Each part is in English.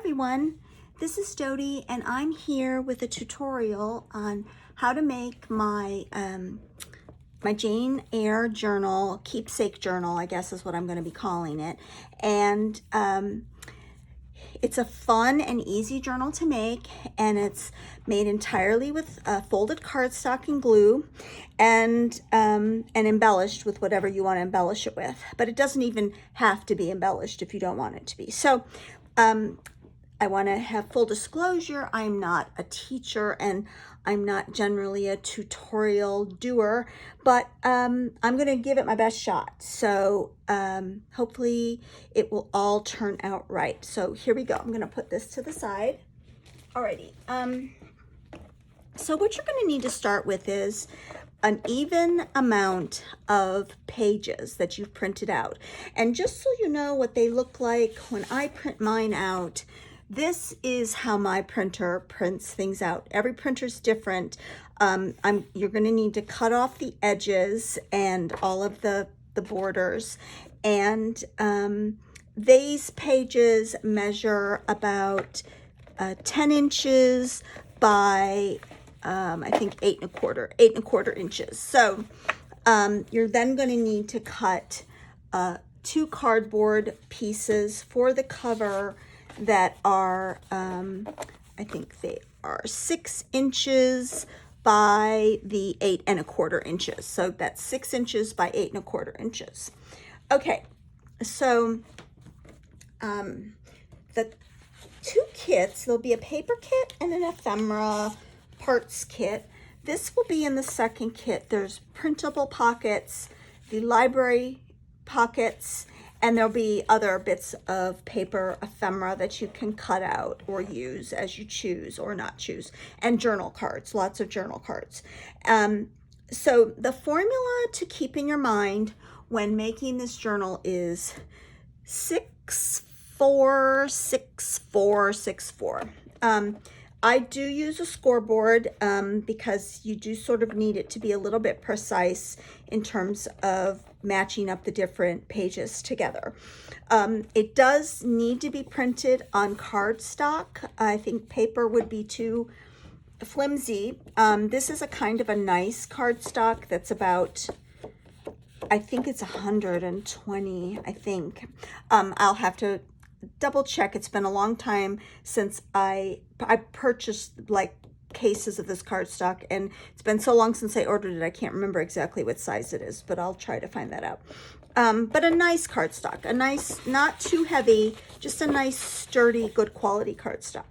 everyone, this is Dodie and I'm here with a tutorial on how to make my my Jane Eyre journal, keepsake journal, I guess is what I'm going to be calling it. And it's a fun and easy journal to make, and it's made entirely with folded cardstock and glue, and embellished with whatever you want to embellish it with. But it doesn't even have to be embellished if you don't want it to be. So I want to have full disclosure, I'm not a teacher and I'm not generally a tutorial doer, but I'm going to give it my best shot. So hopefully it will all turn out right. So here we go. I'm going to put this to the side. Alrighty. So what you're going to need to start with is an even amount of pages that you've printed out. And just so you know what they look like when I print mine out, this is how my printer prints things out. Every printer's different. You're going to need to cut off the edges and all of the borders. And these pages measure about 10 inches by I think 8¼ inches. So you're then going to need to cut 2 cardboard pieces for the cover that are, I think they are 6 inches by the 8¼ inches. So that's 6 inches by 8¼ inches. Okay, so the 2 kits, there'll be a paper kit and an ephemera parts kit. This will be in the second kit. There's printable pockets, the library pockets, and there'll be other bits of paper ephemera that you can cut out or use as you choose or not choose, and journal cards, lots of journal cards. So the formula to keep in your mind when making this journal is 6 4 6 4 6 4. I do use a scoreboard because you do sort of need it to be a little bit precise in terms of matching up the different pages together. It does need to be printed on cardstock. I think paper would be too flimsy. This is a kind of a nice cardstock that's about, I think it's 120, I think. I'll have to double check. It's been a long time since I purchased like cases of this cardstock, and it's been so long since I ordered it I can't remember exactly what size it is, but I'll try to find that out. But a nice cardstock, a nice, not too heavy, just a nice sturdy good quality cardstock.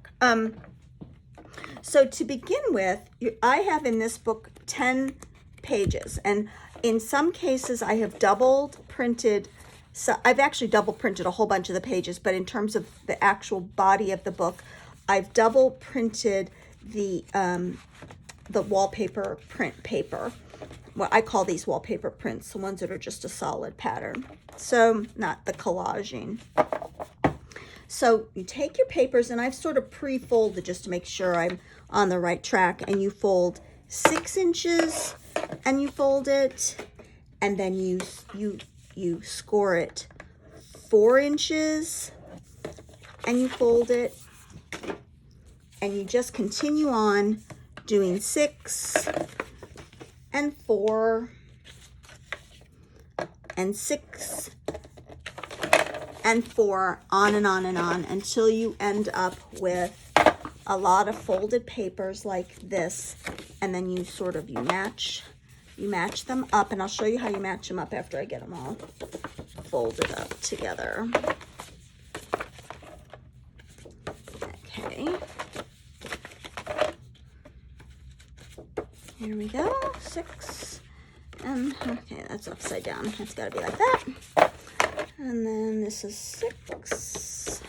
So to begin with, I have in this book 10 pages, and in some cases I have doubled printed. So I've actually double printed a whole bunch of the pages, but in terms of the actual body of the book, I've double printed the wallpaper print paper. Well, I call these wallpaper prints, the ones that are just a solid pattern. So not the collaging. So you take your papers, and I've sort of pre-folded just to make sure I'm on the right track, and you fold 6 inches and you fold it, and then you score it 4 inches and you fold it, and you just continue on doing 6 and 4 and 6 and 4, on and on and on until you end up with a lot of folded papers like this. And then you sort of, you match them up, and I'll show you how you match them up after I get them all folded up together. Okay. Here we go, 6, and okay, that's upside down. It's got to be like that. And then this is 6.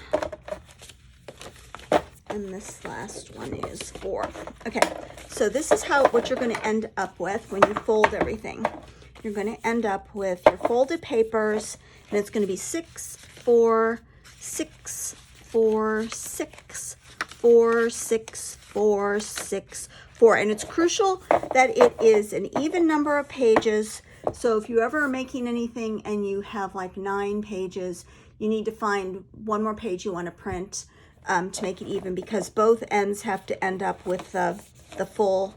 And this last one is 4. Okay, so this is what you're going to end up with when you fold everything. You're going to end up with your folded papers, and it's going to be 6 4 6 4 6 4 6 4 6 4. And it's crucial that it is an even number of pages. So if you ever are making anything and you have like 9 pages, you need to find one more page you want to print. to make it even, because both ends have to end up with the full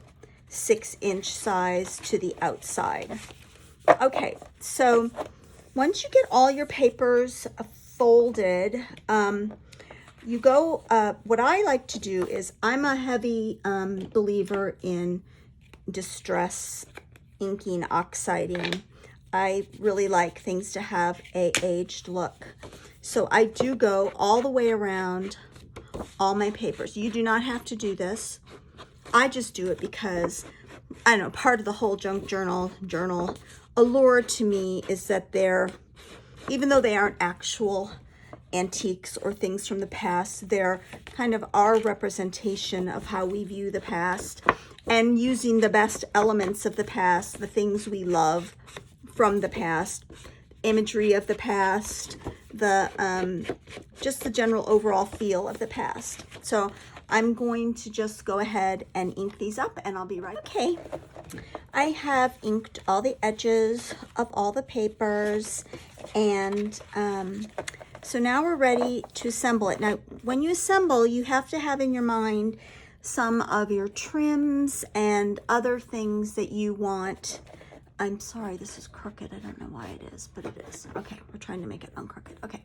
6-inch size to the outside. Okay, so once you get all your papers folded, you go, what I like to do is, I'm a heavy believer in distress inking, oxiding. I really like things to have a aged look. So I do go all the way around all my papers. You do not have to do this. I just do it because, I don't know, part of the whole junk journal allure to me is that they're, even though they aren't actual antiques or things from the past, they're kind of our representation of how we view the past, and using the best elements of the past, the things we love from the past, imagery of the past, the just the general overall feel of the past. So I'm going to just go ahead and ink these up, and I'll be right back. Okay, I have inked all the edges of all the papers, and so now we're ready to assemble it. Now, when you assemble, you have to have in your mind some of your trims and other things that you want. I'm sorry, this is crooked. I don't know why it is, but it is. Okay, we're trying to make it uncrooked. Okay,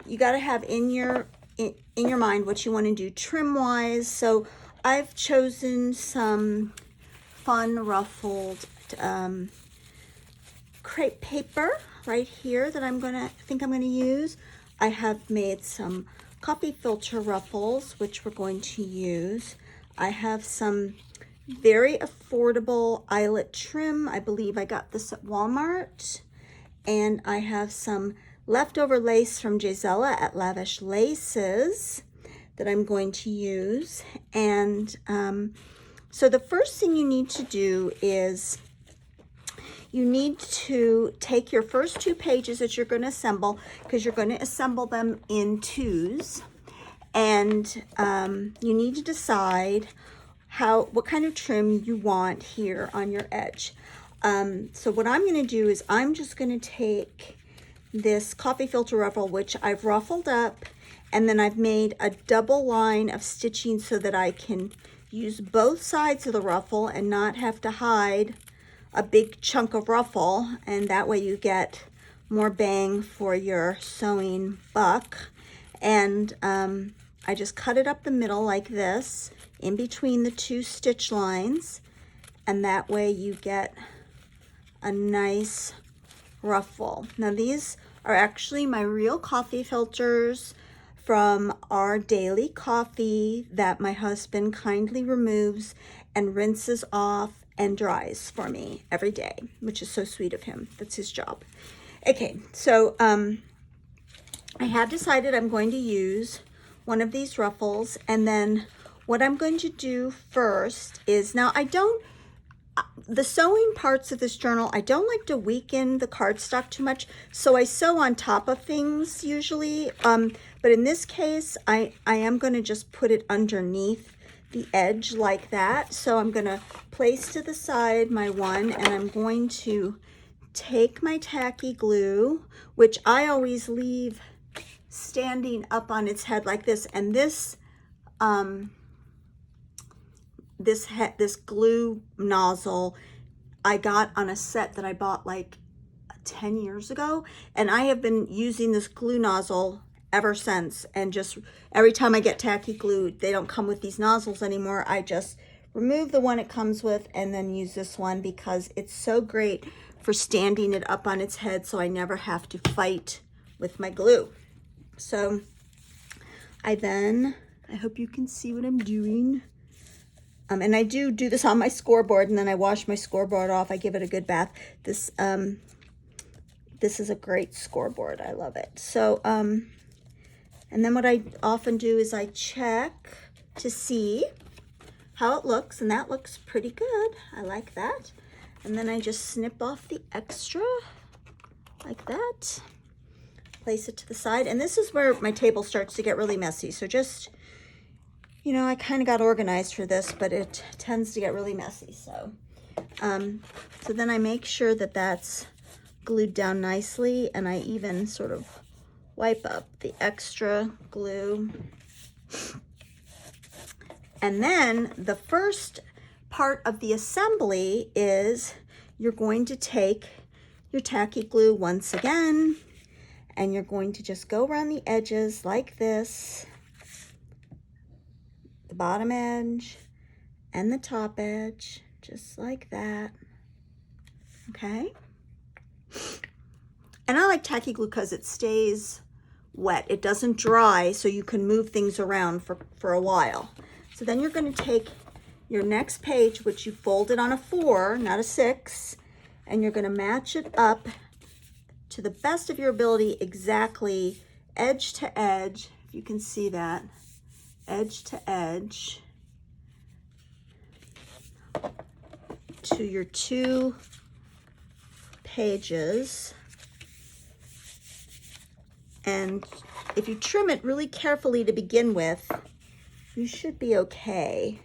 you got to have in your mind what you want to do trim-wise. So I've chosen some fun ruffled crepe paper right here that I'm gonna use. I have made some coffee filter ruffles, which we're going to use. I have some very affordable eyelet trim. I believe I got this at Walmart. And I have some leftover lace from Gisela at Lavish Laces that I'm going to use. And so the first thing you need to do is you need to take your first 2 pages that you're going to assemble, because you're going to assemble them in 2s, and you need to decide what kind of trim you want here on your edge. So what I'm going to do is I'm just going to take this coffee filter ruffle, which I've ruffled up, and then I've made a double line of stitching so that I can use both sides of the ruffle and not have to hide a big chunk of ruffle, and that way you get more bang for your sewing buck. And I just cut it up the middle like this, in between the 2 stitch lines, and that way you get a nice ruffle. Now these are actually my real coffee filters from our daily coffee that my husband kindly removes and rinses off and dries for me every day, which is so sweet of him. That's his job. Okay, so I have decided I'm going to use one of these ruffles, and then what I'm going to do first is, now the sewing parts of this journal, I don't like to weaken the cardstock too much, so I sew on top of things usually, but in this case, I am going to just put it underneath the edge like that. So I'm going to place to the side my one, and I'm going to take my tacky glue, which I always leave standing up on its head like this, and this this glue nozzle I got on a set that I bought like 10 years ago, and I have been using this glue nozzle ever since, and just every time I get tacky glue, they don't come with these nozzles anymore. I just remove the one it comes with and then use this one, because it's so great for standing it up on its head, so I never have to fight with my glue. So I hope you can see what I'm doing. And I do this on my scoreboard, and then I wash my scoreboard off. I give it a good bath. This is a great scoreboard. I love it. So, and then what I often do is I check to see how it looks, and that looks pretty good. I like that. And then I just snip off the extra like that. Place it to the side. And this is where my table starts to get really messy. So just, you know, I kind of got organized for this, but it tends to get really messy. So, so then I make sure that that's glued down nicely, and I even sort of wipe up the extra glue And then the first part of the assembly is you're going to take your tacky glue once again, and you're going to just go around the edges like this, the bottom edge and the top edge, just like that, okay? And I like tacky glue because it stays wet. It doesn't dry, so you can move things around for a while. So then you're going to take your next page, which you folded on a 4, not a 6, and you're going to match it up to the best of your ability, exactly edge to edge, if you can see that, edge to edge, to your 2 pages. And if you trim it really carefully to begin with, you should be okay.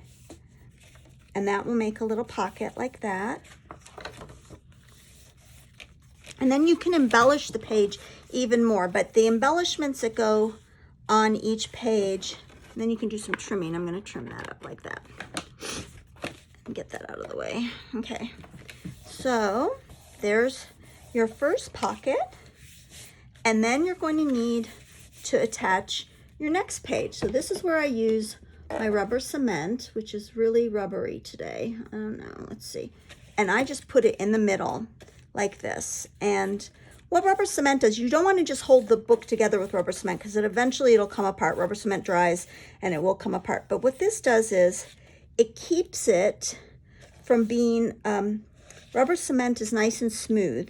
And that will make a little pocket like that. And then you can embellish the page even more, but the embellishments that go on each page, then you can do some trimming. I'm going to trim that up like that and get that out of the way. Okay, so there's your first pocket, and then you're going to need to attach your next page. So this is where I use my rubber cement, which is really rubbery today. I don't know, let's see. And I just put it in the middle like this. And what rubber cement does, you don't want to just hold the book together with rubber cement, because it'll come apart. Rubber cement dries and it will come apart. But what this does is it keeps it from being, rubber cement is nice and smooth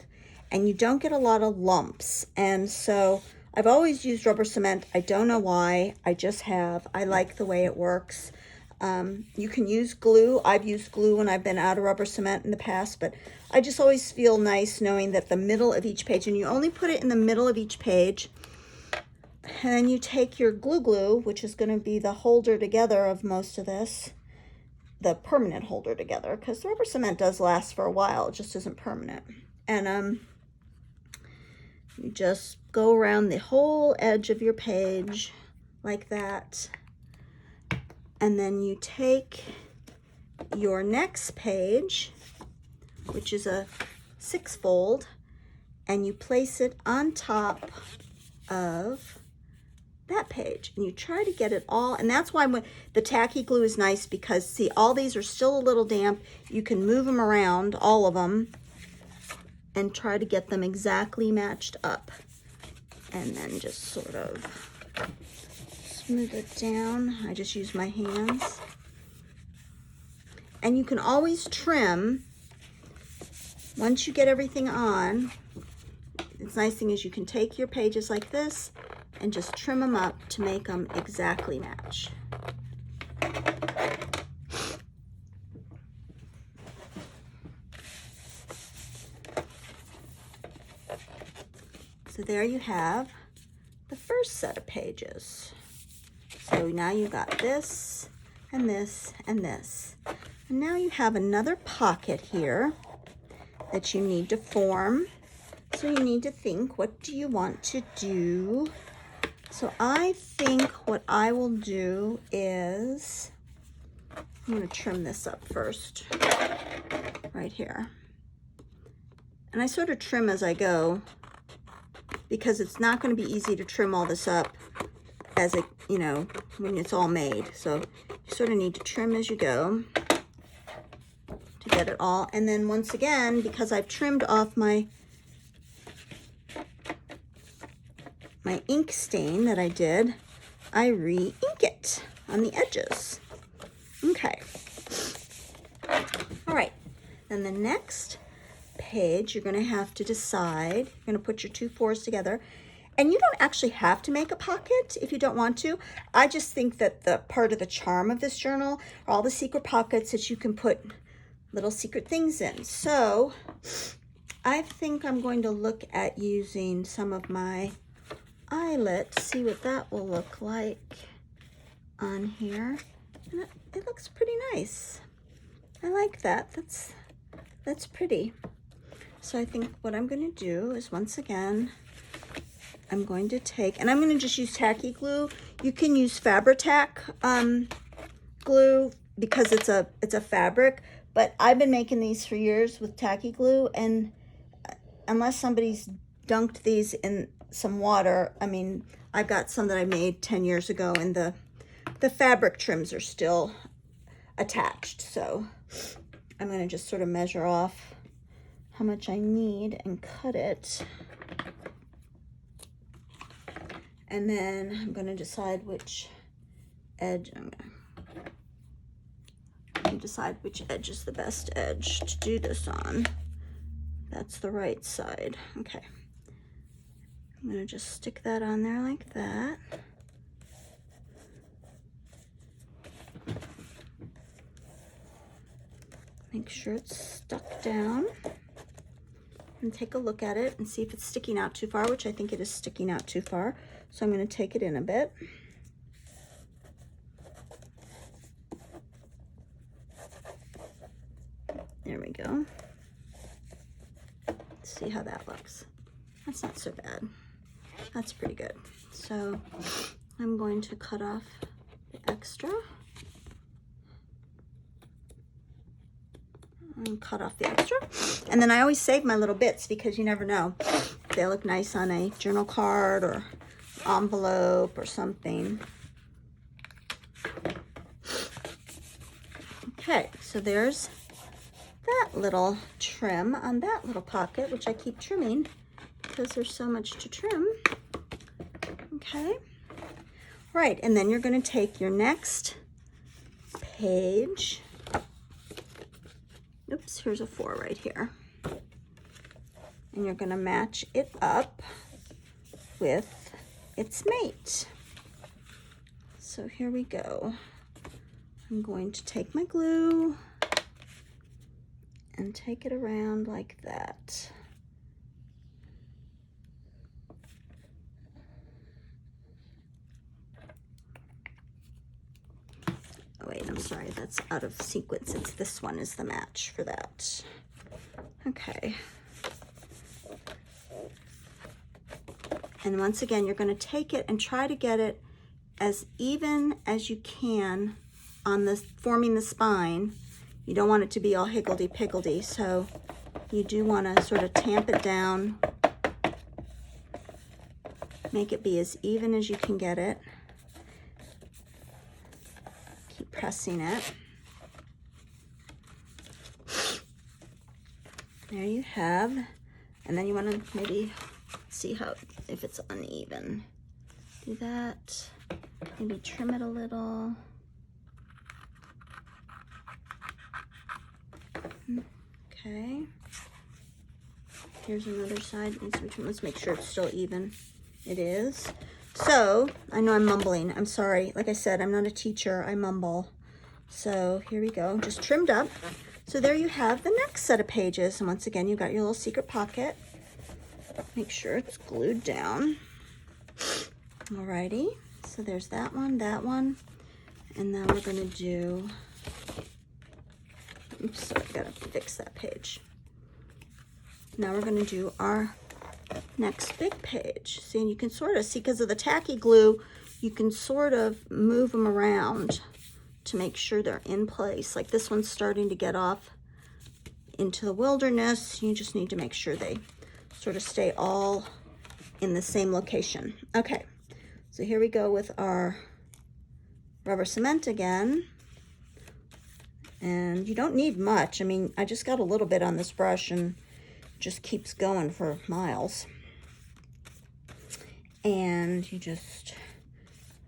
and you don't get a lot of lumps. And so I've always used rubber cement. I don't know why, I just have. I like the way it works. You can use glue. I've used glue when I've been out of rubber cement in the past, but I just always feel nice knowing that the middle of each page, and you only put it in the middle of each page, and then you take your glue, which is going to be the holder together of most of this, the permanent holder together, because the rubber cement does last for a while, it just isn't permanent. And you just go around the whole edge of your page like that. And then you take your next page, which is a 6-fold, and you place it on top of that page. And you try to get it all, and that's why the tacky glue is nice, because see, all these are still a little damp. You can move them around, all of them, and try to get them exactly matched up. And then just sort of smooth it down. I just use my hands. And you can always trim once you get everything on. The nice thing is you can take your pages like this and just trim them up to make them exactly match. So there you have the first set of pages. So now you got this and this and this. And now you have another pocket here that you need to form. So you need to think, what do you want to do? So I think what I will do is, I'm going to trim this up first, right here. And I sort of trim as I go, because it's not going to be easy to trim all this up as it, you know, when it's all made. So you sort of need to trim as you go to get it all. And then once again, because I've trimmed off my ink stain that I did, I re-ink it on the edges. Okay. All right. Then the next page, you're going to have to decide. You're going to put your 2 4s together. And you don't actually have to make a pocket if you don't want to. I just think that the part of the charm of this journal are all the secret pockets that you can put little secret things in. So I think I'm going to look at using some of my eyelet, see what that will look like on here. And it looks pretty nice. I like that. That's pretty. So I think what I'm going to do is, once again, I'm going to take, and I'm going to just use tacky glue. You can use Fabri-Tac glue because it's a fabric, but I've been making these for years with tacky glue, and unless somebody's dunked these in some water, I mean, I've got some that I made 10 years ago, and the fabric trims are still attached. So I'm going to just sort of measure off how much I need and cut it. And then I'm going to decide which edge I'm going to decide which edge is the best edge to do this on. That's the right side. Okay. I'm going to just stick that on there like that. Make sure it's stuck down. And take a look at it and see if it's sticking out too far, which I think it is sticking out too far. So I'm going to take it in a bit. There we go. Let's see how that looks. That's not so bad. That's pretty good. So I'm going to cut off the extra. And cut off the extra, and then I always save my little bits because you never know. They look nice on a journal card or envelope or something. Okay, so there's that little trim on that little pocket, which I keep trimming because there's so much to trim. Okay, right, and then you're going to take your next page. Oops, here's a 4 right here. And you're going to match it up with its mate. So here we go. I'm going to take my glue and take it around like that. Oh wait, I'm sorry, that's out of sequence. It's this one is the match for that. Okay. And once again, you're going to take it and try to get it as even as you can on this, forming the spine. You don't want it to be all higgledy-piggledy, so you do want to sort of tamp it down, make it be as even as you can get it. Keep pressing it. There you have, and then you want to maybe see how, if it's uneven. Do that, maybe trim it a little. Okay, here's another side. Let's make sure it's still even. It is. So, I know I'm mumbling. I'm sorry. Like I said, I'm not a teacher. I mumble. So, here we go. Just trimmed up. So, there you have the next set of pages. And once again, you've got your little secret pocket. Make sure it's glued down. Alrighty. So, there's that one. And now we're going to do... Oops, sorry, I've got to fix that page. Now we're going to do our next big page. See, and you can sort of see, because of the tacky glue, you can sort of move them around to make sure they're in place. Like this one's starting to get off into the wilderness. You just need to make sure they sort of stay all in the same location. Okay, so here we go with our rubber cement again. And you don't need much. I mean, I just got a little bit on this brush and just keeps going for miles. And you just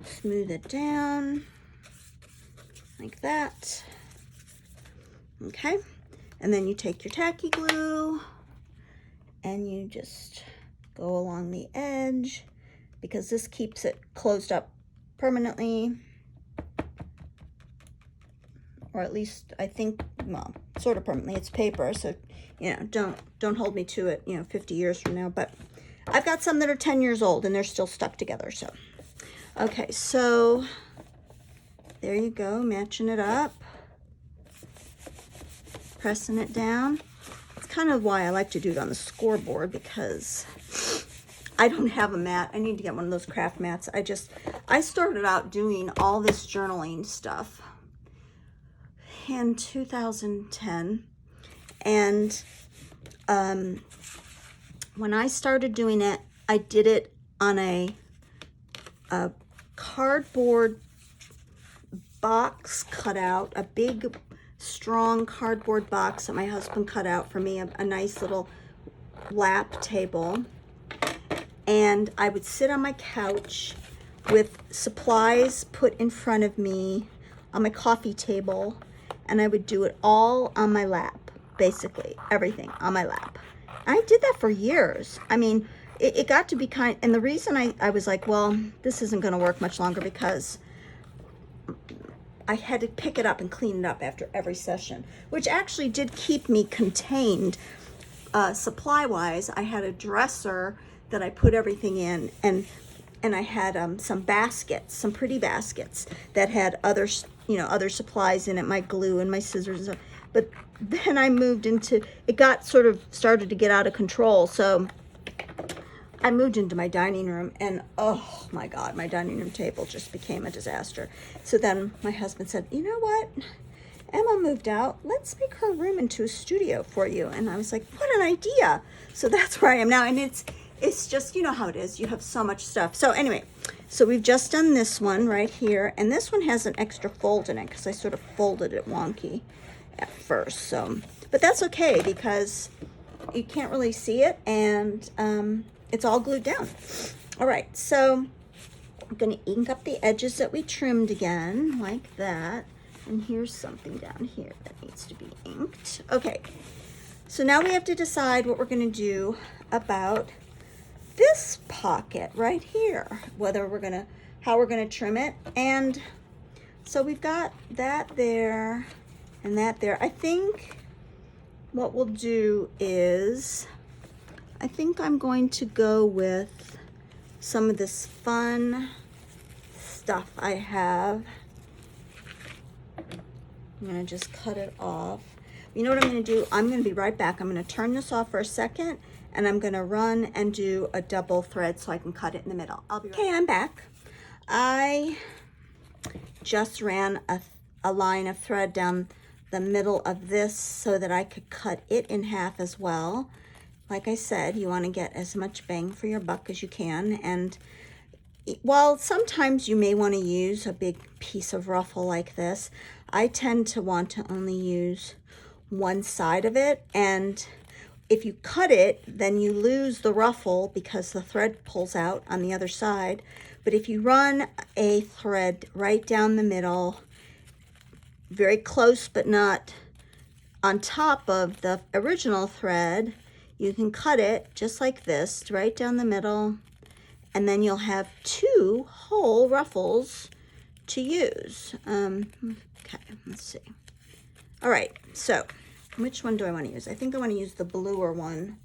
smooth it down like that. Okay, and then you take your tacky glue and you just go along the edge because this keeps it closed up permanently. Or at least I think, well, sort of permanently. It's paper, so you know, don't hold me to it, you know, 50 years from now. But I've got some that are 10 years old and they're still stuck together. So, okay, so there you go, matching it up, pressing it down. It's kind of why I like to do it on the scoreboard because I don't have a mat. I need to get one of those craft mats. I started out doing all this journaling stuff in 2010. And when I started doing it, I did it on a cardboard box cutout, a big, strong cardboard box that my husband cut out for me, a nice little lap table. And I would sit on my couch with supplies put in front of me on my coffee table, and I would do it all on my lap, basically everything on my lap. I did that for years. I mean, it got to be and the reason I was like, well, this isn't going to work much longer, because I had to pick it up and clean it up after every session, which actually did keep me contained supply-wise. I had a dresser that I put everything in, and I had some baskets, some pretty baskets that had other supplies in it, my glue and my scissors. But then I moved into, it got started to get out of control. So I moved into my dining room, and oh my God, my dining room table just became a disaster. So then my husband said, you know what? Emma moved out. Let's make her room into a studio for you. And I was like, what an idea. So that's where I am now. And it's just, you know how it is. You have so much stuff. So anyway, so we've just done this one right here. And this one has an extra fold in it because I sort of folded it wonky at first. So, but that's okay because you can't really see it, and it's all glued down. All right, so I'm going to ink up the edges that we trimmed again, like that. And here's something down here that needs to be inked. Okay, so now we have to decide what we're going to do about this pocket right here, how we're going to trim it. And so we've got that there and that there. I think what we'll do is, I think I'm going to go with some of this fun stuff I have. I'm going to just cut it off. You know what I'm going to do? I'm going to be right back. I'm going to turn this off for a second, and I'm going to run and do a double thread so I can cut it in the middle. I'll be right back. Okay, I'm back. I just ran a line of thread down the middle of this so that I could cut it in half as well. Like I said, you want to get as much bang for your buck as you can. And while sometimes you may want to use a big piece of ruffle like this, I tend to want to only use one side of it. And if you cut it, then you lose the ruffle because the thread pulls out on the other side. But if you run a thread right down the middle, very close but not on top of the original thread, you can cut it just like this, right down the middle, and then you'll have two whole ruffles to use. Okay, let's see. All right, so which one do I want to use? I think I want to use the bluer one.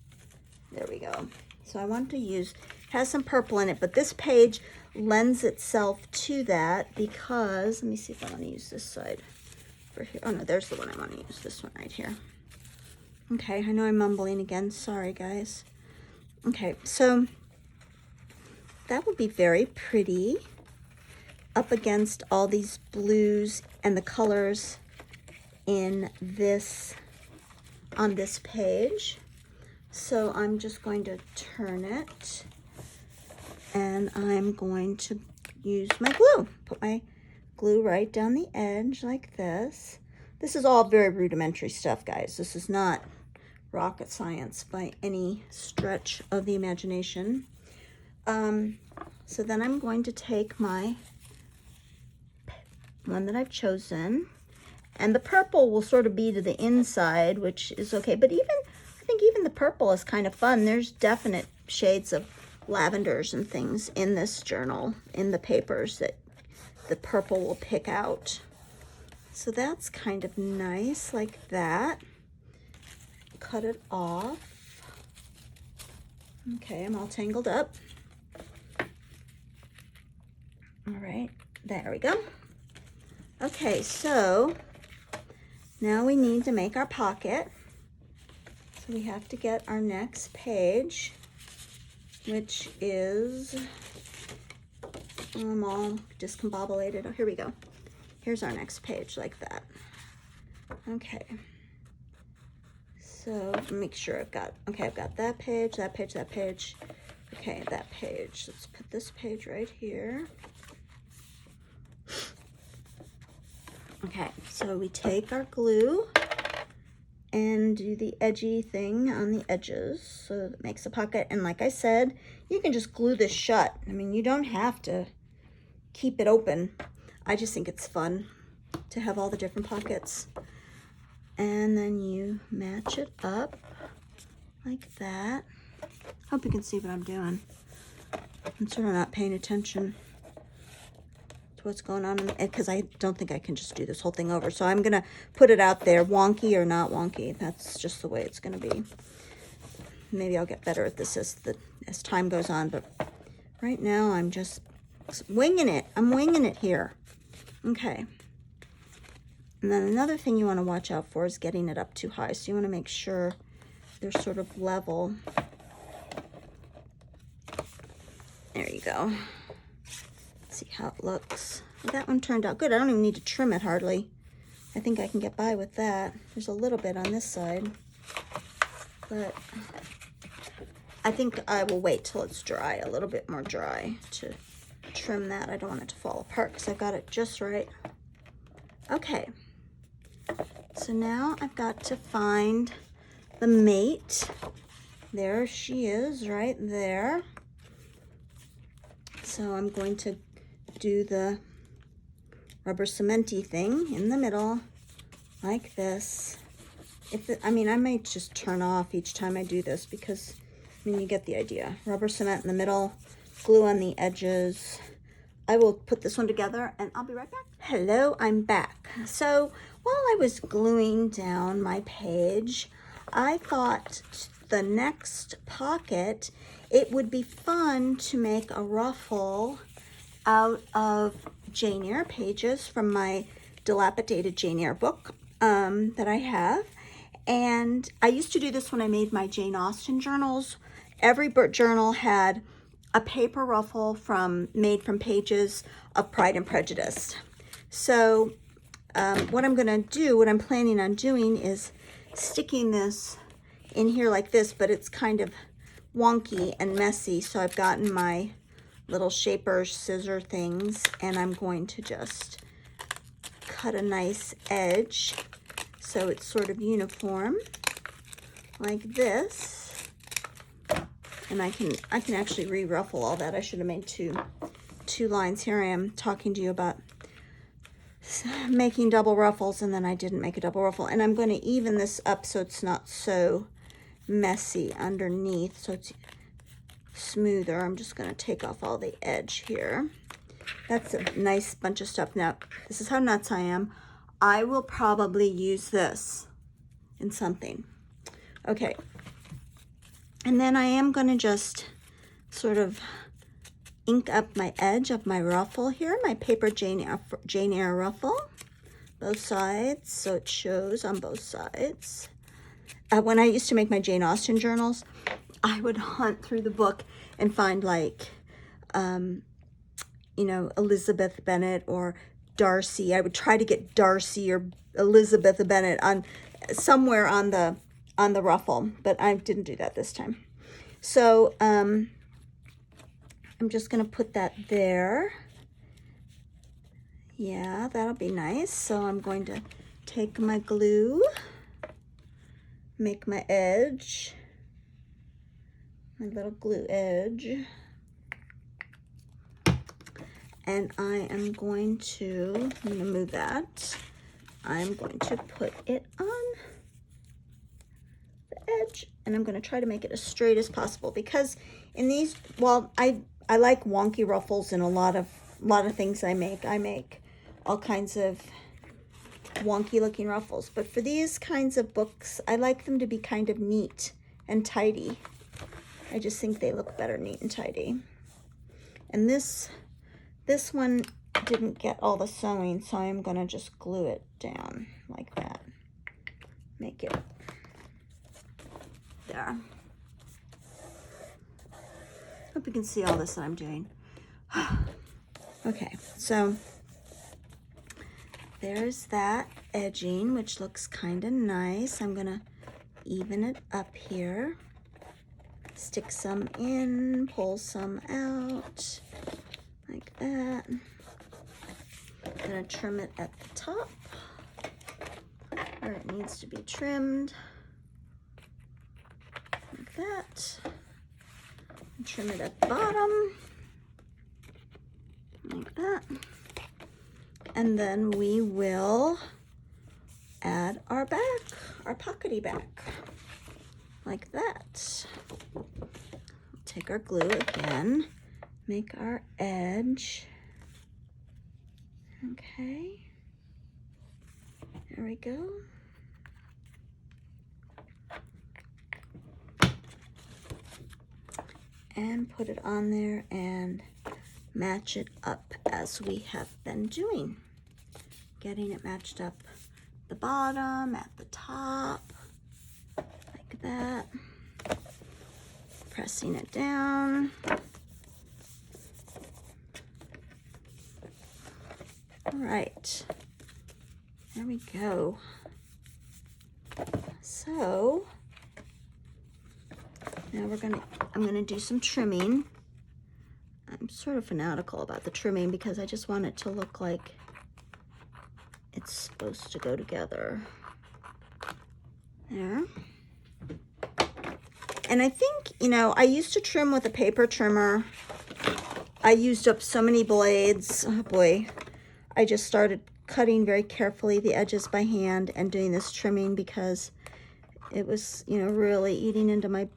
There we go. So I want to use, has some purple in it, but this page lends itself to that because, let me see if I want to use this side for here. Oh no, there's the one I want to use, this one right here. Okay, I know I'm mumbling again. Sorry, guys. Okay, so that would be very pretty up against all these blues and the colors in this, on this page. So I'm just going to turn it, and I'm going to use my glue. Put my glue right down the edge like this. This is all very rudimentary stuff, guys. This is not rocket science by any stretch of the imagination. So then I'm going to take my one that I've chosen, and the purple will sort of be to the inside, which is okay. But I think even the purple is kind of fun. There's definite shades of lavenders and things in this journal, in the papers, that the purple will pick out. So that's kind of nice, like that. Cut it off. Okay, I'm all tangled up. All right, there we go. Okay, so now we need to make our pocket. So we have to get our next page. which is, I'm all discombobulated. Oh, here we go. Here's our next page, like that. Okay. So make sure I've got, okay, I've got that page, that page, that page. Okay, that page. Let's put this page right here. Okay, so we take our glue and do the edgy thing on the edges so that it makes a pocket. And like I said, you can just glue this shut. I mean, you don't have to keep it open. I just think it's fun to have all the different pockets. And then you match it up like that. Hope you can see what I'm doing. I'm sort of not paying attention to what's going on, because I don't think I can just do this whole thing over. So I'm gonna put it out there, wonky or not wonky. That's just the way it's gonna be. Maybe I'll get better at this as time goes on, but right now I'm just winging it. I'm winging it here. Okay. And then another thing you want to watch out for is getting it up too high. So you want to make sure they're sort of level. There you go. Let's see how it looks. That one turned out good. I don't even need to trim it hardly. I think I can get by with that. There's a little bit on this side, but I think I will wait till it's dry, a little bit more dry, to trim that. I don't want it to fall apart because I got it just right. Okay. So now I've got to find the mate. There she is, right there. So I'm going to do the rubber cementy thing in the middle, like this. I mean, I might just turn off each time I do this because, I mean, you get the idea. Rubber cement in the middle, glue on the edges. I will put this one together and I'll be right back. Hello, I'm back. So while I was gluing down my page, I thought the next pocket, it would be fun to make a ruffle out of Jane Eyre pages from my dilapidated Jane Eyre book that I have. And I used to do this when I made my Jane Austen journals. Every journal had a paper ruffle made from pages of Pride and Prejudice. So what I'm planning on doing is sticking this in here like this, but it's kind of wonky and messy. So I've gotten my little shaper scissor things and I'm going to just cut a nice edge so it's sort of uniform like this. And I can actually re-ruffle all that. I should have made two lines. Here I am talking to you about making double ruffles, and then I didn't make a double ruffle. And I'm going to even this up so it's not so messy underneath, so it's smoother. I'm just going to take off all the edge here. That's a nice bunch of stuff. Now, this is how nuts I am. I will probably use this in something. Okay. And then I am going to just sort of ink up my edge of my ruffle here, my paper Jane Eyre ruffle, both sides, so it shows on both sides. When I used to make my Jane Austen journals, I would hunt through the book and find, like, you know, Elizabeth Bennet or Darcy. I would try to get Darcy or Elizabeth Bennet on somewhere on the ruffle, but I didn't do that this time. So I'm just going to put that there. Yeah, that'll be nice. So I'm going to take my glue, make my edge, my little glue edge, and I am going to, I'm going to move that. I'm going to put it on edge, and I'm going to try to make it as straight as possible, because in these, well, I like wonky ruffles in a lot of things I make. I make all kinds of wonky looking ruffles, but for these kinds of books, I like them to be kind of neat and tidy. I just think they look better neat and tidy. And this one didn't get all the sewing, so I'm going to just glue it down like that. Make it there. Hope you can see all this that I'm doing. Okay, so there's that edging, which looks kind of nice. I'm gonna even it up here. Stick some in, pull some out, like that. Gonna trim it at the top where it needs to be trimmed, like that. And trim it at the bottom, like that. And then we will add our back, our pockety back, like that. Take our glue again, make our edge. Okay, there we go. And put it on there and match it up as we have been doing. Getting it matched up the bottom, at the top, like that. Pressing it down. All right, there we go. So now I'm gonna do some trimming. I'm sort of fanatical about the trimming because I just want it to look like it's supposed to go together. There. And I think, you know, I used to trim with a paper trimmer. I used up so many blades. Oh boy. I just started cutting very carefully the edges by hand and doing this trimming because it was, you know, really eating into my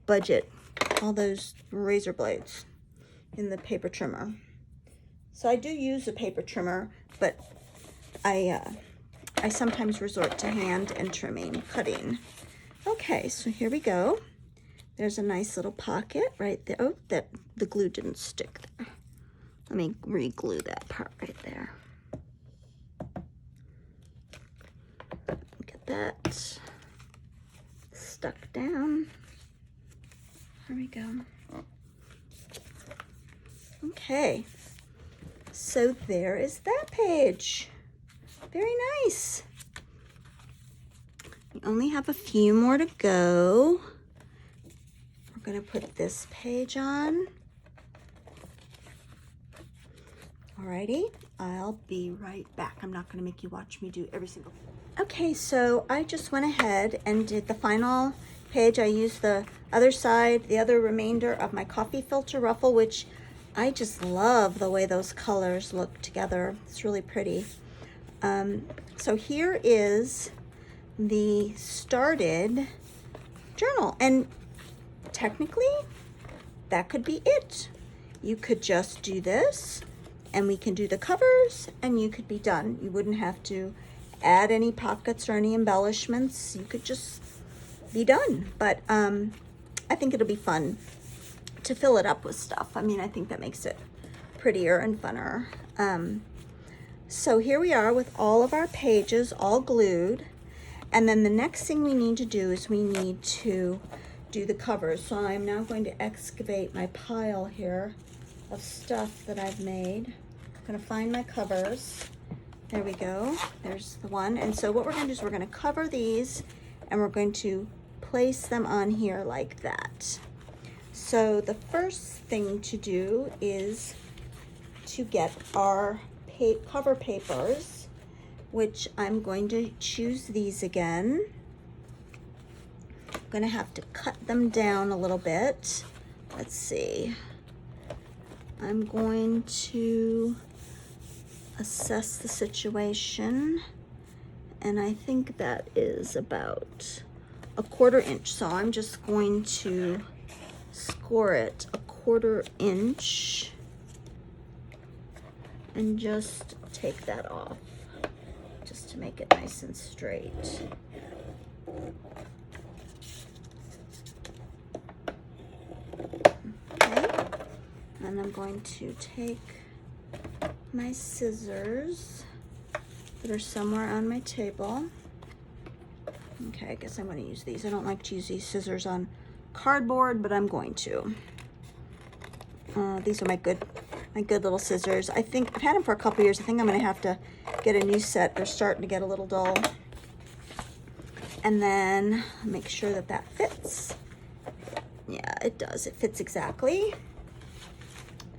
budget, all those razor blades in the paper trimmer. So I do use a paper trimmer, but I sometimes resort to hand and trimming, cutting. Okay, so here we go. There's a nice little pocket right there. Oh, the glue didn't stick there. Let me re-glue that part right there. Get that stuck down. There we go. Okay, so there is that page. Very nice. We only have a few more to go. We're going to put this page on. Alrighty, I'll be right back. I'm not going to make you watch me do every single thing. Okay, so I just went ahead and did the final page. I used the other side, the other remainder of my coffee filter ruffle, which I just love the way those colors look together. It's really pretty. So here is the started journal, and technically that could be it. You could just do this and we can do the covers and you could be done. You wouldn't have to add any pockets or any embellishments. You could just be done. But I think it'll be fun to fill it up with stuff. I mean, I think that makes it prettier and funner. So here we are with all of our pages all glued. And then the next thing we need to do is we need to do the covers. So I'm now going to excavate my pile here of stuff that I've made. I'm gonna find my covers. There we go, there's the one. And so what we're gonna do is we're gonna cover these and we're going to place them on here like that. So the first thing to do is to get our cover papers, which I'm going to choose these again. I'm gonna have to cut them down a little bit. Let's see. I'm going to assess the situation, and I think that is about a 1/4 inch. So I'm just going to score it a 1/4 inch and just take that off just to make it nice and straight. Okay, and I'm going to take my scissors that are somewhere on my table. Okay, I guess I'm going to use these. I don't like to use these scissors on cardboard, but I'm going to. These are my good little scissors. I think I've had them for a couple years. I think I'm going to have to get a new set. They're starting to get a little dull. And then make sure that that fits. Yeah, it does. It fits exactly.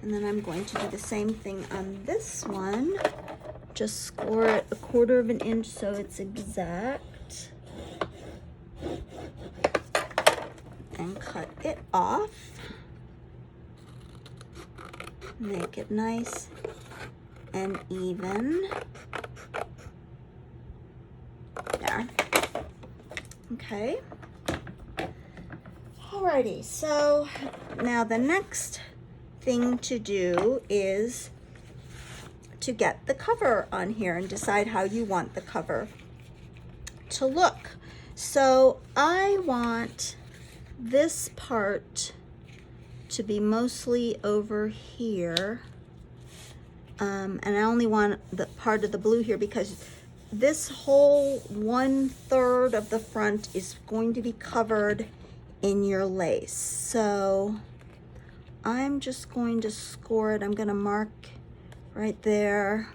And then I'm going to do the same thing on this one. Just score it 1/4 of an inch so it's exact. And cut it off. Make it nice and even. There. Okay. Alrighty, so now the next thing to do is to get the cover on here and decide how you want the cover to look. So I want this part to be mostly over here, and I only want the part of the blue here because this whole 1/3 of the front is going to be covered in your lace. So I'm just going to score it. I'm going to mark right there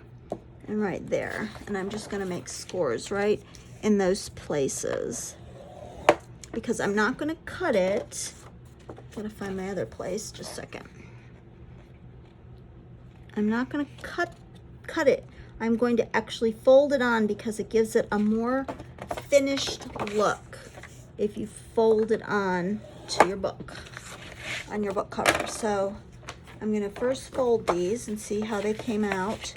and right there, and I'm just going to make scores right in those places because I'm not going to cut it. I'm going to find my other place, just a second. I'm not going to cut it. I'm going to actually fold it on because it gives it a more finished look if you fold it on to your book, on your book cover. So I'm going to first fold these and see how they came out.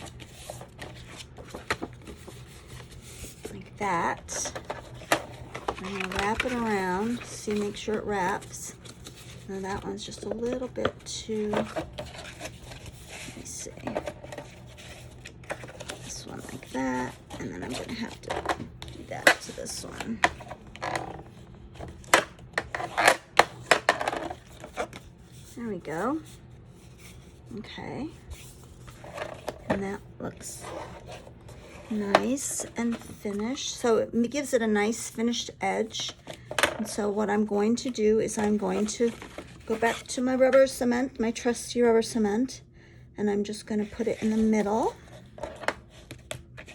Like that. I'm going to wrap it around, see, make sure it wraps. Now that one's just a little bit too, let me see. This one like that, and then I'm going to have to do that to this one. There we go. Okay. And that looks nice and finished. So it gives it a nice finished edge. And so what I'm going to do is I'm going to go back to my rubber cement, my trusty rubber cement, and I'm just going to put it in the middle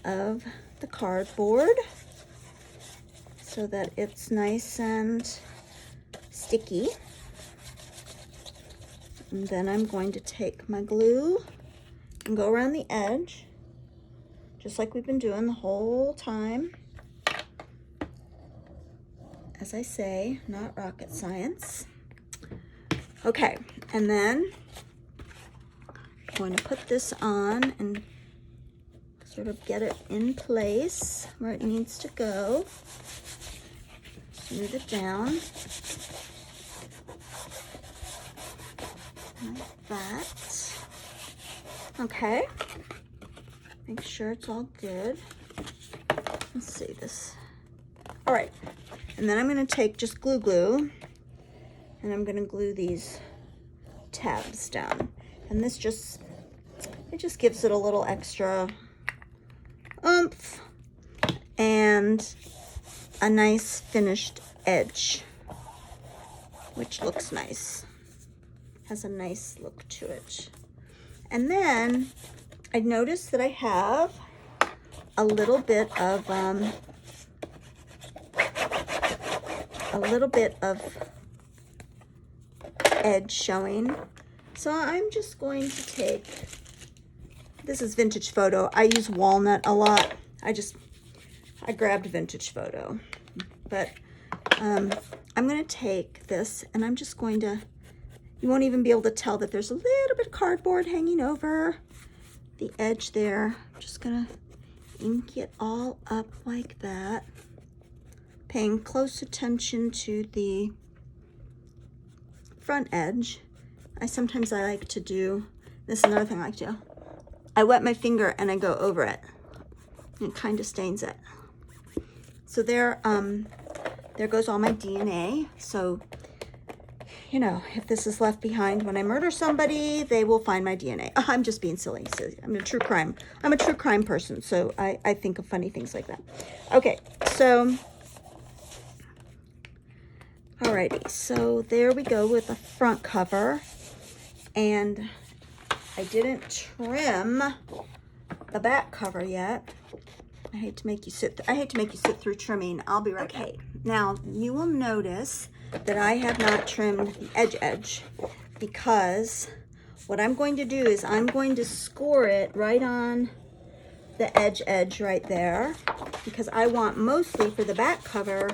of the cardboard so that it's nice and sticky. And then I'm going to take my glue and go around the edge, just like we've been doing the whole time. As I say, not rocket science. Okay, and then I'm going to put this on and sort of get it in place where it needs to go. Smooth it down. Like that. Okay. Make sure it's all good. Let's see this. All right. And then I'm going to take just glue and I'm going to glue these tabs down. And this just, it just gives it a little extra oomph and a nice finished edge, which looks nice. Has a nice look to it. And then I noticed that I have a little bit of edge showing. So I'm just going to take, this is Vintage Photo. I use walnut a lot. I grabbed Vintage Photo, but I'm going to take this and I'm just going to, you won't even be able to tell that there's a little bit of cardboard hanging over the edge there. I'm just going to ink it all up like that, paying close attention to the front edge. Sometimes I like to do, this is another thing I like to do. I wet my finger and I go over it. And it kind of stains it. So there goes all my DNA. So, you know, if this is left behind when I murder somebody, they will find my DNA. Oh, I'm just being silly. I'm a true crime person, so I think of funny things like that. Okay, so, alrighty, so there we go with the front cover. And I didn't trim the back cover yet. I hate to make you sit through trimming. I'll be right back. Now you will notice that I have not trimmed the edge because what I'm going to do is I'm going to score it right on the edge right there, because I want mostly for the back cover,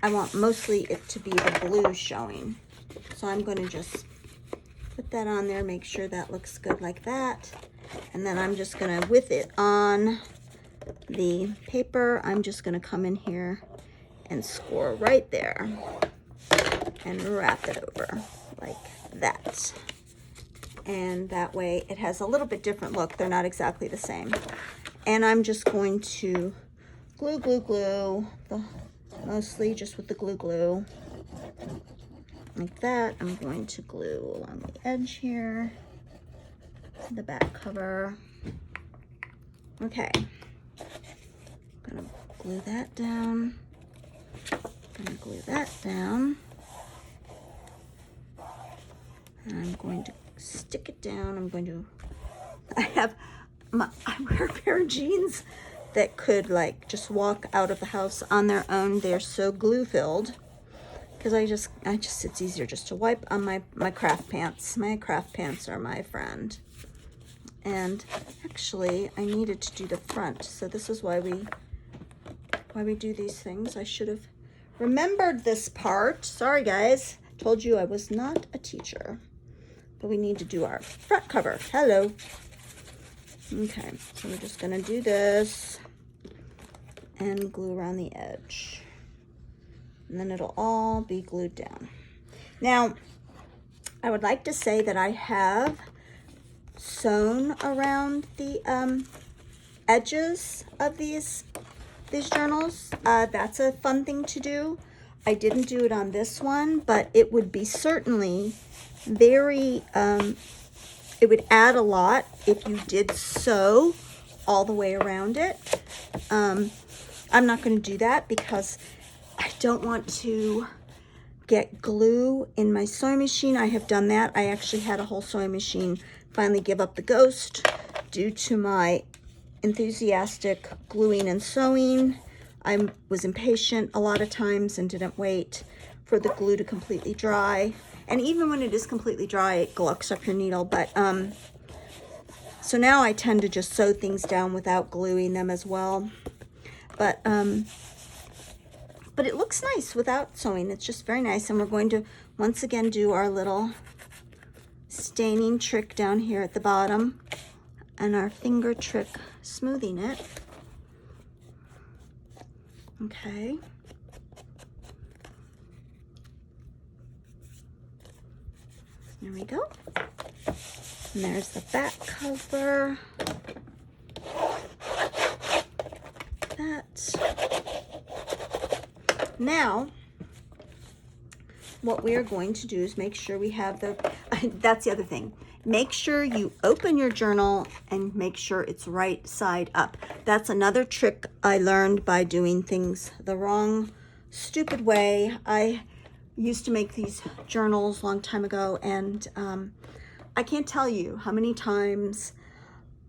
I want mostly it to be the blue showing. So I'm going to just put that on there, make sure that looks good like that. And then I'm just going to, with it on the paper, I'm just going to come in here and score right there and wrap it over like that. And that way it has a little bit different look. They're not exactly the same. And I'm just going to glue, mostly just with the glue, like that. I'm going to glue along the edge here, the back cover. Okay, I'm gonna glue that down. And I'm going to stick it down. I wear a pair of jeans that could like just walk out of the house on their own. They're so glue filled because it's easier just to wipe on my craft pants. My craft pants are my friend. And actually I needed to do the front, so this is why we do these things. I should have remembered this part. Sorry guys, told you I was not a teacher. But we need to do our front cover. Hello. Okay, so we're just gonna do this and glue around the edge. And then it'll all be glued down. Now, I would like to say that I have sewn around the edges of these journals. That's a fun thing to do. I didn't do it on this one, but it would be certainly very, it would add a lot if you did sew all the way around it. I'm not going to do that because I don't want to get glue in my sewing machine. I have done that. I actually had a whole sewing machine finally give up the ghost due to my enthusiastic gluing and sewing. I was impatient a lot of times and didn't wait for the glue to completely dry. And even when it is completely dry, it glucks up your needle. But so now I tend to just sew things down without gluing them as well. But it looks nice without sewing. It's just very nice. And we're going to once again do our little staining trick down here at the bottom and our finger trick smoothing it. Okay. There we go. And there's the back cover. That. Now, what we are going to do is make sure we have that's the other thing. Make sure you open your journal and make sure it's right side up. That's another trick I learned by doing things the wrong, stupid way. I used to make these journals a long time ago, and I can't tell you how many times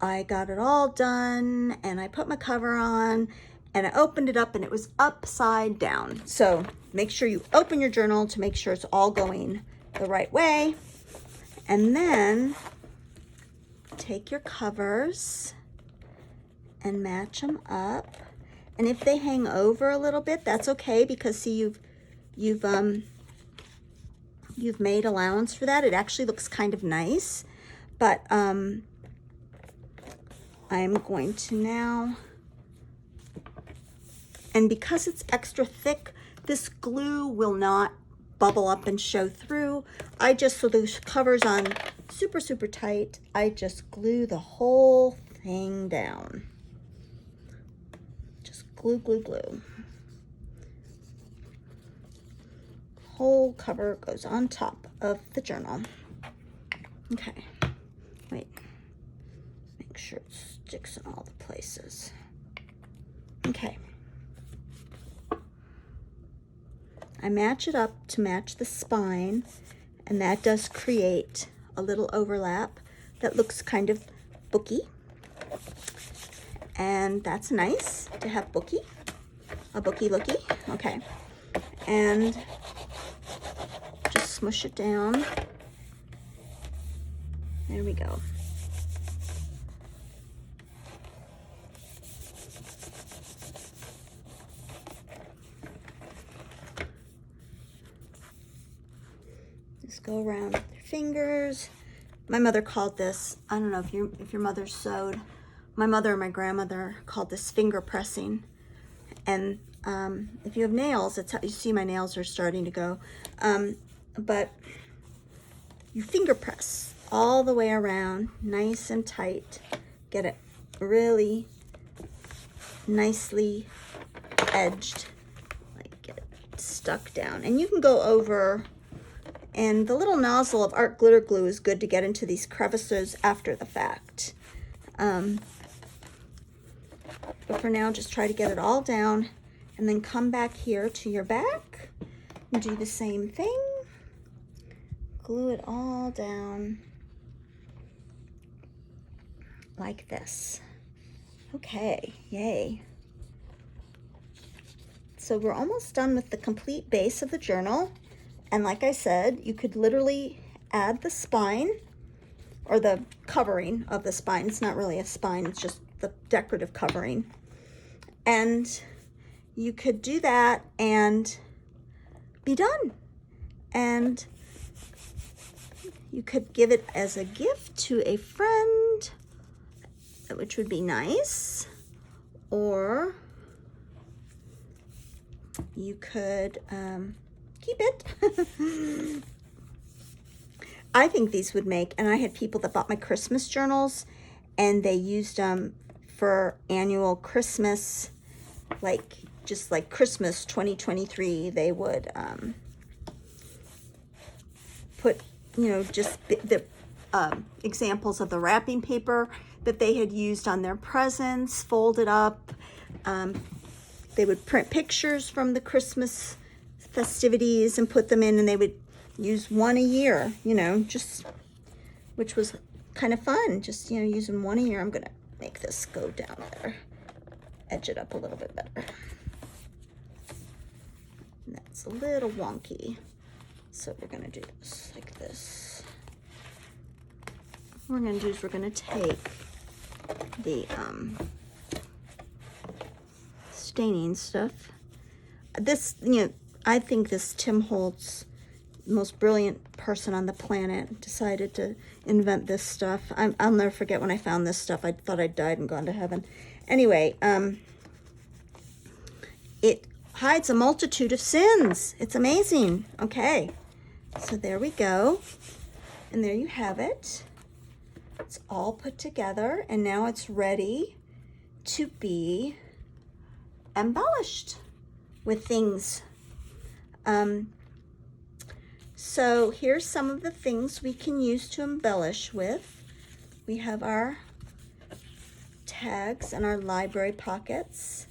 I got it all done and I put my cover on and I opened it up and it was upside down. So make sure you open your journal to make sure it's all going the right way. And then take your covers and match them up. And if they hang over a little bit, that's okay, because see, you've made allowance for that. It actually looks kind of nice. But I'm going to now, and because it's extra thick, this glue will not bubble up and show through. So the cover's on super, super tight. I just glue the whole thing down. Just glue, glue, glue. Whole cover goes on top of the journal. Okay, wait. Make sure it sticks in all the places. Okay. I match it up to match the spine, and that does create a little overlap that looks kind of booky. And that's nice to have a booky looky. Okay. And just smush it down. There we go. Just go around with your fingers. My mother called this, I don't know if your mother sewed. My mother and my grandmother called this finger pressing. And if you have nails, it's how you see my nails are starting to go. But you finger press all the way around, nice and tight. Get it really nicely edged, like get it stuck down. And you can go over, and the little nozzle of art glitter glue is good to get into these crevices after the fact. But for now, just try to get it all down, and then come back here to your back and do the same thing. Glue it all down like this. Okay, yay. So we're almost done with the complete base of the journal. And like I said, you could literally add the spine or the covering of the spine. It's not really a spine, it's just the decorative covering. And you could do that and be done. And you could give it as a gift to a friend, which would be nice. Or you could keep it. I think these would make, and I had people that bought my Christmas journals and they used them for annual Christmas, like just like Christmas 2023, they would put, you know, just the examples of the wrapping paper that they had used on their presents, folded up. They would print pictures from the Christmas festivities and put them in, and they would use one a year, you know, just, which was kind of fun, just, you know, using one a year. I'm gonna make this go down there, edge it up a little bit better. And that's a little wonky, so we're gonna do this like this. What we're gonna do is we're gonna take the staining stuff. This, you know, I think this Tim Holtz, most brilliant person on the planet, decided to invent this stuff. I'll never forget when I found this stuff. I thought I'd died and gone to heaven. Anyway, it hides a multitude of sins. It's amazing. Okay, so there we go. And there you have it. It's all put together, and now it's ready to be embellished with things. So here's some of the things we can use to embellish with. We have our tags and our library pockets.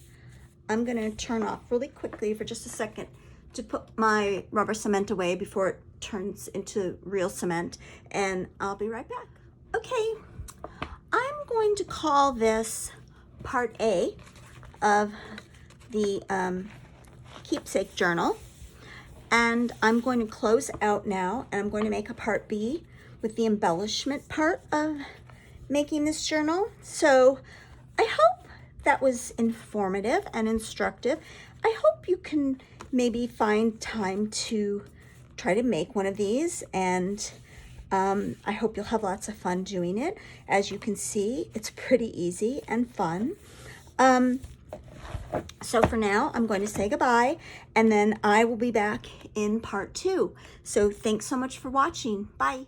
I'm going to turn off really quickly for just a second to put my rubber cement away before it turns into real cement, and I'll be right back. Okay, I'm going to call this part A of the keepsake journal, and I'm going to close out now, and I'm going to make a part B with the embellishment part of making this journal. So I hope that was informative and instructive. I hope you can maybe find time to try to make one of these, and I hope you'll have lots of fun doing it. As you can see, it's pretty easy and fun. So for now, I'm going to say goodbye, and then I will be back in part 2. So thanks so much for watching. Bye.